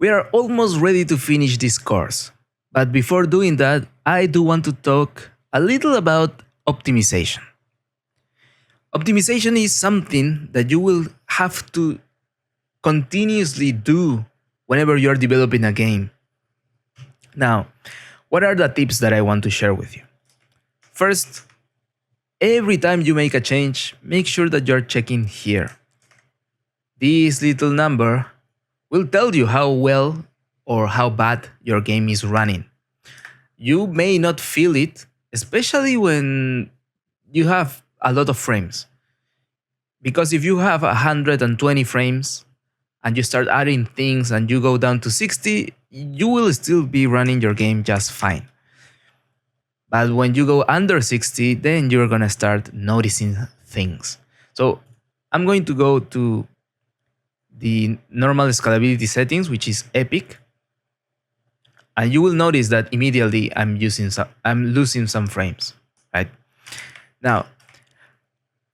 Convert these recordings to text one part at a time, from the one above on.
We are almost ready to finish this course. But before doing that, I do want to talk a little about optimization. Optimization is something that you will have to continuously do whenever you're developing a game. Now, what are the tips that I want to share with you? First, every time you make a change, make sure that you're checking here. This little number will tell you how well or how bad your game is running. You may not feel it, especially when you have a lot of frames. Because if you have 120 frames and you start adding things and you go down to 60, you will still be running your game just fine. But when you go under 60, then you're gonna start noticing things. So I'm going to go to the normal scalability settings, which is epic. And you will notice that immediately I'm losing some frames, right? Now,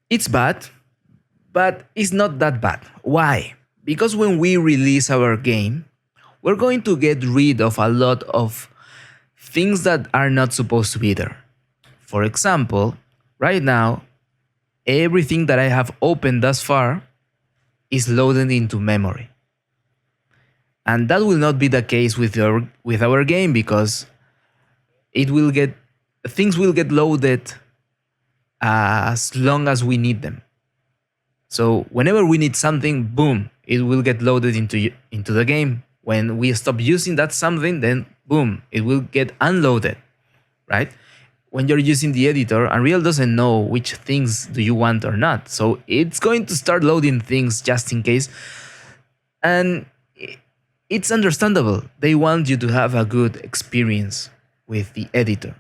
it's bad, but it's not that bad. Why? Because when we release our game, we're going to get rid of a lot of things that are not supposed to be there. For example, right now, everything that I have opened thus far is loaded into memory. And that will not be the case with our game, because things will get loaded as long as we need them. So whenever we need something, boom, it will get loaded into the game. When we stop using that something, then boom, it will get unloaded, right? When you're using the editor, Unreal doesn't know which things do you want or not. So it's going to start loading things just in case. And it's understandable. They want you to have a good experience with the editor.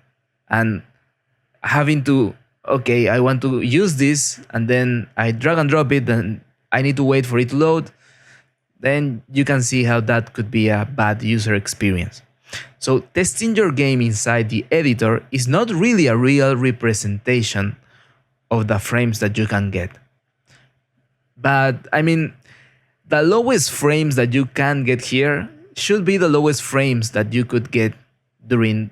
And having to, okay, I want to use this, and then I drag and drop it, and I need to wait for it to load, then you can see how that could be a bad user experience. So testing your game inside the editor is not really a real representation of the frames that you can get. But I mean, the lowest frames that you can get here should be the lowest frames that you could get during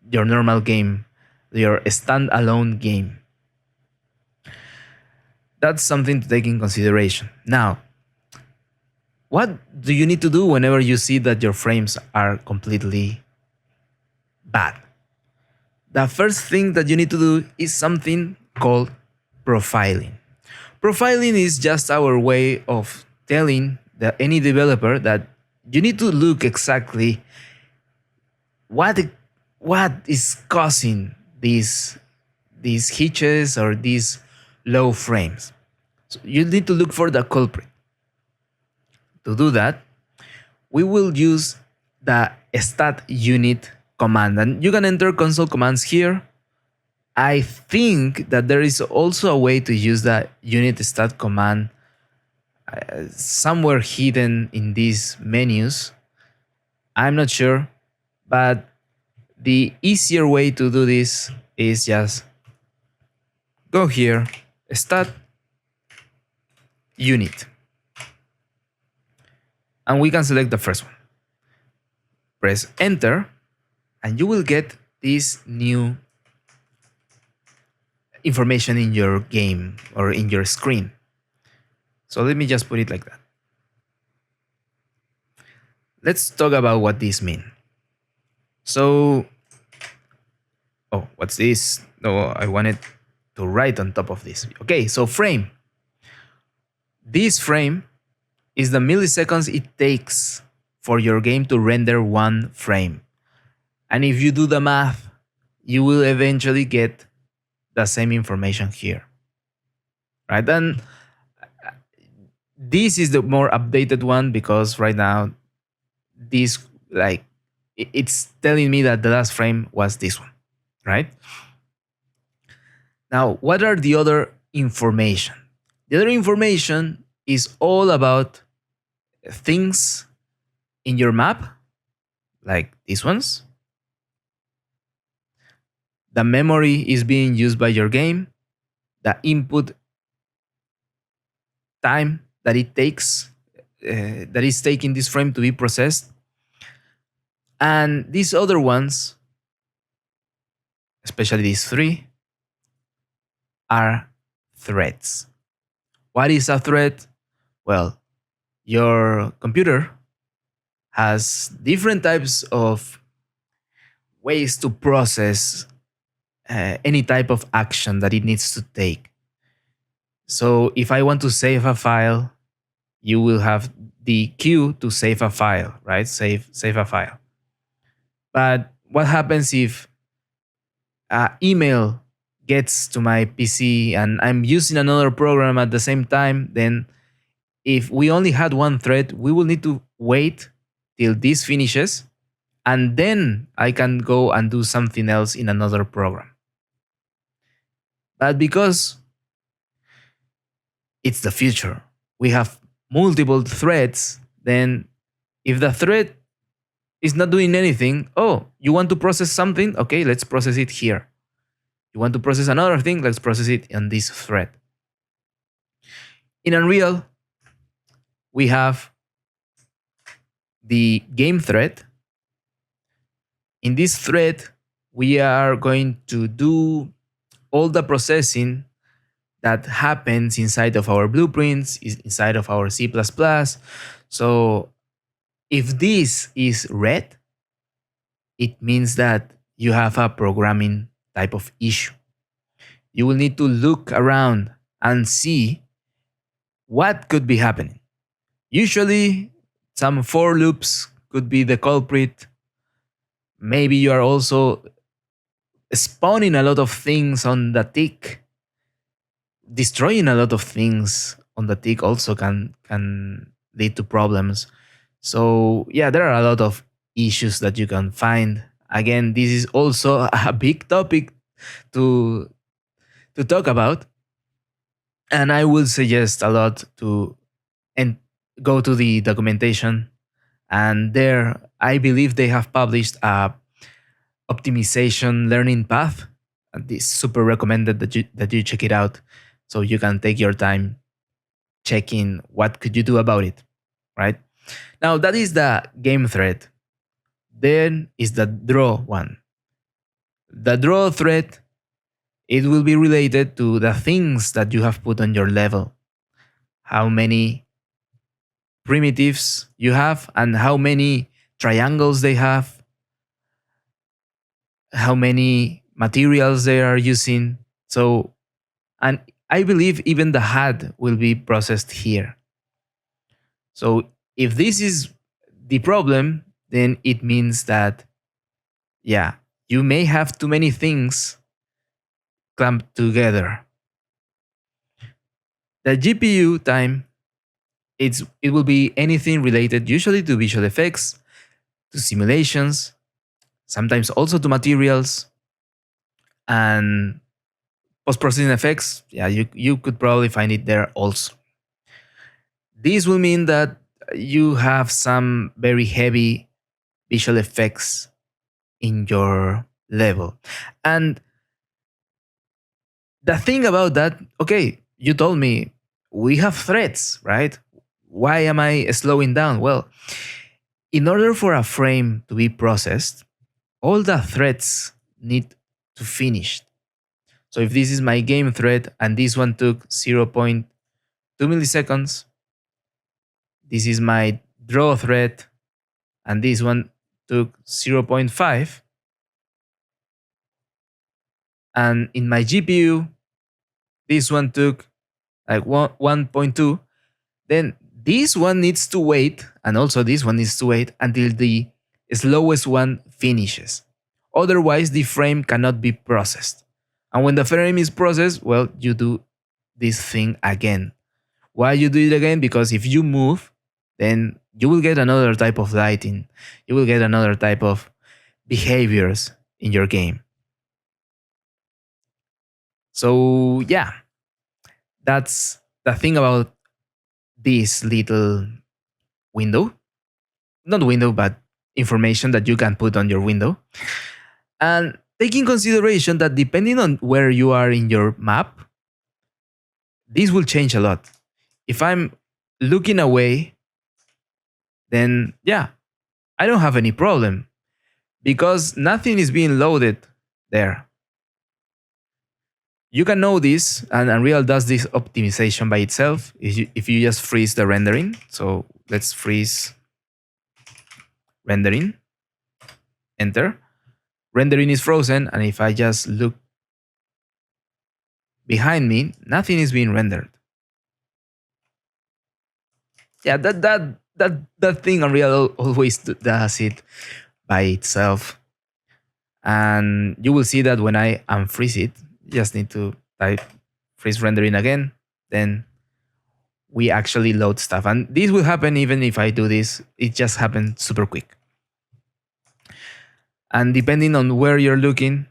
your normal game, your standalone game. That's something to take in consideration. Now, what do you need to do whenever you see that your frames are completely bad? The first thing that you need to do is something called profiling. Profiling is just our way of telling any developer that you need to look exactly what is causing these hitches or these low frames. So you need to look for the culprit. To do that, we will use the stat unit command, and you can enter console commands here. I think that there is also a way to use the unit stat command somewhere hidden in these menus. I'm not sure, but the easier way to do this is just go here, stat unit, and we can select the first one. Press enter, and you will get this new information in your game or in your screen. So let me just put it like that. Let's talk about what this means. So, oh, what's this? No, I wanted to write on top of this. Okay, so frame. This frame is the milliseconds it takes for your game to render one frame. And if you do the math, you will eventually get the same information here. Right? And this is the more updated one, because right now this, like, it's telling me that the last frame was this one, right? Now, what are the other information? The other information is all about things in your map, like these ones. The memory is being used by your game, the input time that it takes, that is taking this frame to be processed, And these other ones, especially these three, are threads. What is a thread? Well, your computer has different types of ways to process any type of action that it needs to take. So if I want to save a file, you will have the queue to save a file, right? Save a file. But what happens if email gets to my PC and I'm using another program at the same time? Then if we only had one thread, we will need to wait till this finishes, and then I can go and do something else in another program. But because it's the future, we have multiple threads, then if the thread is not doing anything, oh, you want to process something? Okay, let's process it here. You want to process another thing? Let's process it on this thread. In Unreal, we have the game thread. In this thread, we are going to do all the processing that happens inside of our blueprints, inside of our C++. So if this is red, it means that you have a programming type of issue. You will need to look around and see what could be happening. Usually, some for loops could be the culprit. Maybe you are also spawning a lot of things on the tick. Destroying a lot of things on the tick also can lead to problems. So yeah, there are a lot of issues that you can find. Again, this is also a big topic to talk about, and I will suggest a lot to and go to the documentation. And there, I believe they have published a optimization learning path. And it's super recommended that you check it out, so you can take your time checking what could you do about it, right? Now that is the game thread. Then is the draw one. The draw thread, it will be related to the things that you have put on your level. How many primitives you have and how many triangles they have, how many materials they are using. So, and I believe even the HUD will be processed here. So if this is the problem, then it means that, yeah, you may have too many things clumped together. The GPU time, it will be anything related usually to visual effects, to simulations, sometimes also to materials, and post-processing effects. Yeah, you could probably find it there also. This will mean that you have some very heavy visual effects in your level. And the thing about that, okay, you told me we have threads, right? Why am I slowing down? Well, in order for a frame to be processed, all the threads need to finish. So if this is my game thread and this one took 0.2 milliseconds, this is my draw thread and this one took 0.5, and in my GPU, this one took like 1.2, then this one needs to wait, and also this one needs to wait until the slowest one finishes. Otherwise, the frame cannot be processed. And when the frame is processed, well, you do this thing again. Why you do it again? Because if you move, then you will get another type of lighting. You will get another type of behaviors in your game. So yeah, that's the thing about this little window. Not window, but information that you can put on your window. And taking consideration that depending on where you are in your map, this will change a lot. If I'm looking away, then yeah, I don't have any problem. because nothing is being loaded there. You can know this, and Unreal does this optimization by itself if you just freeze the rendering. So let's freeze rendering, enter. Rendering is frozen, and if I just look behind me, nothing is being rendered. Yeah, that thing Unreal always does it by itself. And you will see that when I unfreeze it, you just need to type freeze rendering again, then we actually load stuff. And this will happen even if I do this, it just happens super quick. And depending on where you're looking,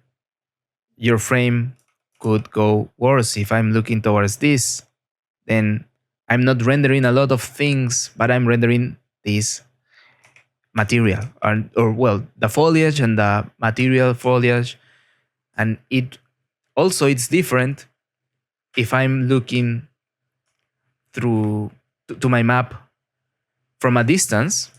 your frame could go worse. If I'm looking towards this, then I'm not rendering a lot of things, but I'm rendering this material, or well, the foliage and the material foliage. And it also, it's different if I'm looking through to my map from a distance,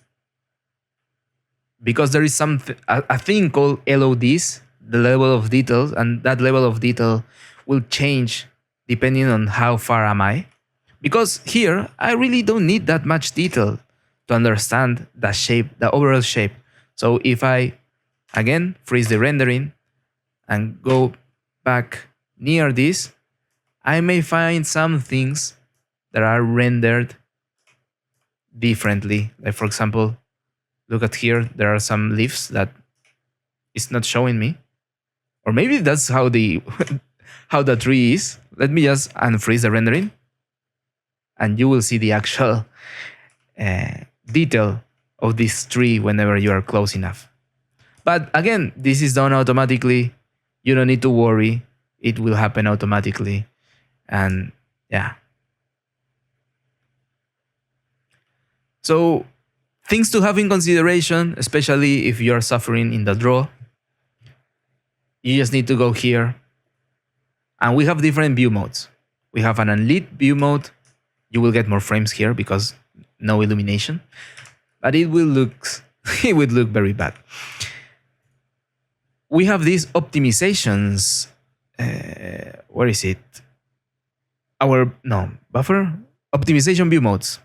because there is a thing called LODs, the level of detail, and that level of detail will change depending on how far am I. Because here I really don't need that much detail to understand the shape, the overall shape. So if I again freeze the rendering and go back near this, I may find some things that are rendered differently. Like for example, look at here, there are some leaves that it's not showing me. Or maybe that's how the how the tree is. Let me just unfreeze the rendering, and you will see the actual detail of this tree whenever you are close enough. But again, this is done automatically. You don't need to worry. It will happen automatically. And yeah. So things to have in consideration, especially if you are suffering in the draw. You just need to go here. And we have different view modes. We have an unlit view mode. You will get more frames here because no illumination. But it will look it would look very bad. We have these optimizations. Where is it? Buffer optimization view modes.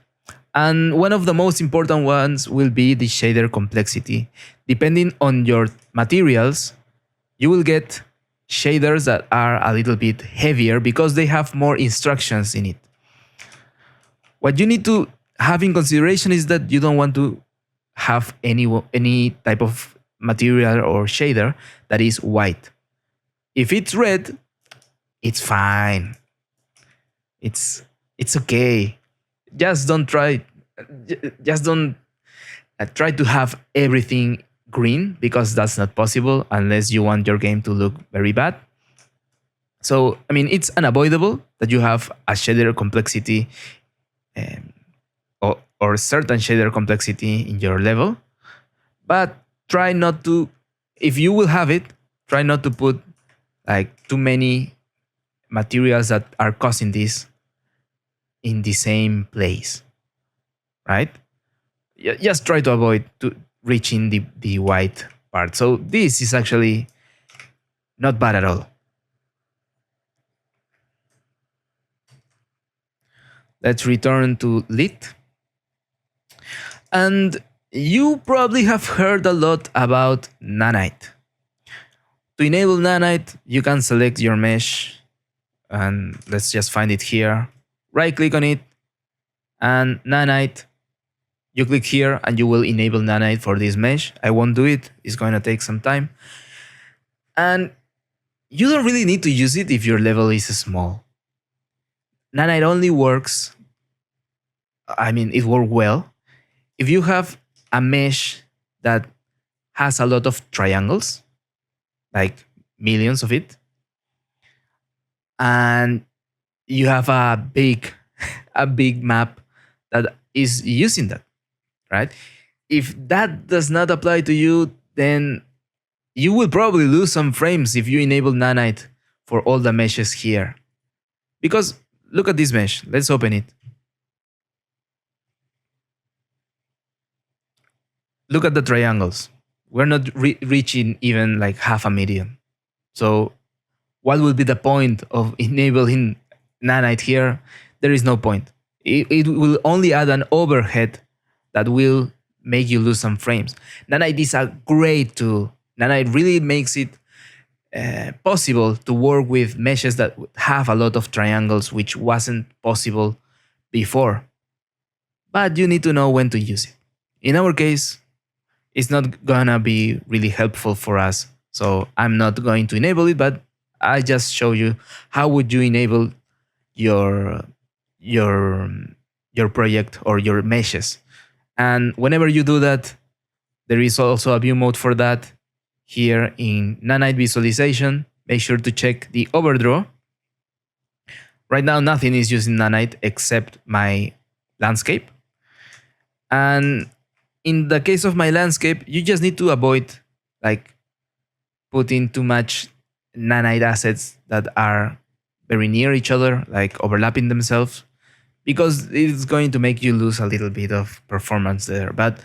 And one of the most important ones will be the shader complexity. Depending on your materials, you will get shaders that are a little bit heavier because they have more instructions in it. What you need to have in consideration is that you don't want to have any type of material or shader that is white. If it's red, it's fine. It's okay. Just don't try to have everything green, because that's not possible unless you want your game to look very bad. So I mean, it's unavoidable that you have a shader complexity or certain shader complexity in your level, but try not to, if you will have it, try not to put like too many materials that are causing this in the same place, right? Just try to avoid reaching the white part. So this is actually not bad at all. Let's return to lit. And you probably have heard a lot about Nanite. To enable Nanite, you can select your mesh, and let's just find it here. Right click on it, and Nanite. You click here and you will enable Nanite for this mesh. I won't do it, it's going to take some time. And you don't really need to use it if your level is small. Nanite only works, I mean, it works well if you have a mesh that has a lot of triangles, like millions of it, and you have a big map that is using that, right? If that does not apply to you, then you will probably lose some frames if you enable Nanite for all the meshes here. Because look at this mesh. Let's open it. Look at the triangles. We're not reaching even like half a million. So what will be the point of enabling Nanite here? There is no point. It will only add an overhead that will make you lose some frames. Nanite is a great tool. Nanite really makes it possible to work with meshes that have a lot of triangles, which wasn't possible before. But you need to know when to use it. In our case, it's not gonna be really helpful for us. So I'm not going to enable it, but I just show you how would you enable your your your project or your meshes. And whenever you do that, there is also a view mode for that here in Nanite visualization. Make sure to check the overdraw. Right now, nothing is using Nanite except my landscape. And in the case of my landscape, you just need to avoid like putting too much Nanite assets that are very near each other, like overlapping themselves, because it's going to make you lose a little bit of performance there. But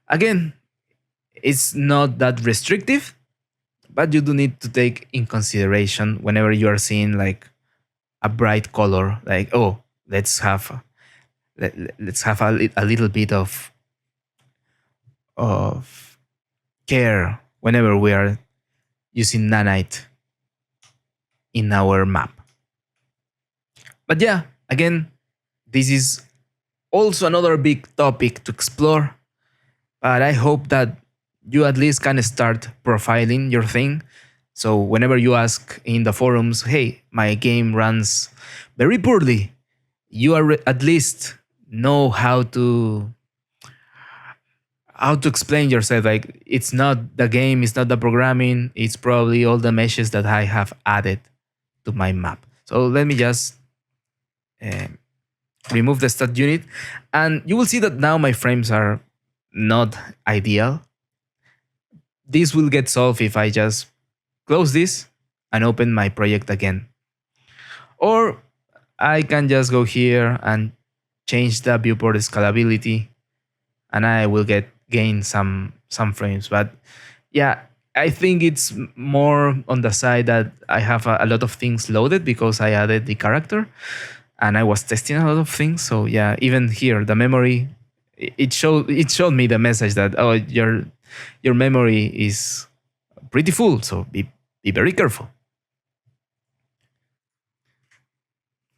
again, it's not that restrictive, but you do need to take in consideration whenever you are seeing like a bright color, like, oh, let's have let's have a little bit of care whenever we are using Nanite in our map. But yeah, again, this is also another big topic to explore. But I hope that you at least can start profiling your thing. So whenever you ask in the forums, hey, my game runs very poorly, you are at least know how to explain yourself. Like, it's not the game, it's not the programming, it's probably all the meshes that I have added to my map. So let me just uh, remove the stat unit, and you will see that now my frames are not ideal. This will get solved if I just close this and open my project again. Or I can just go here and change the viewport scalability, and I will gain some frames. But yeah, I think it's more on the side that I have a lot of things loaded because I added the character and I was testing a lot of things. So yeah, even here the memory, it showed me the message that, oh, your memory is pretty full, so be very careful.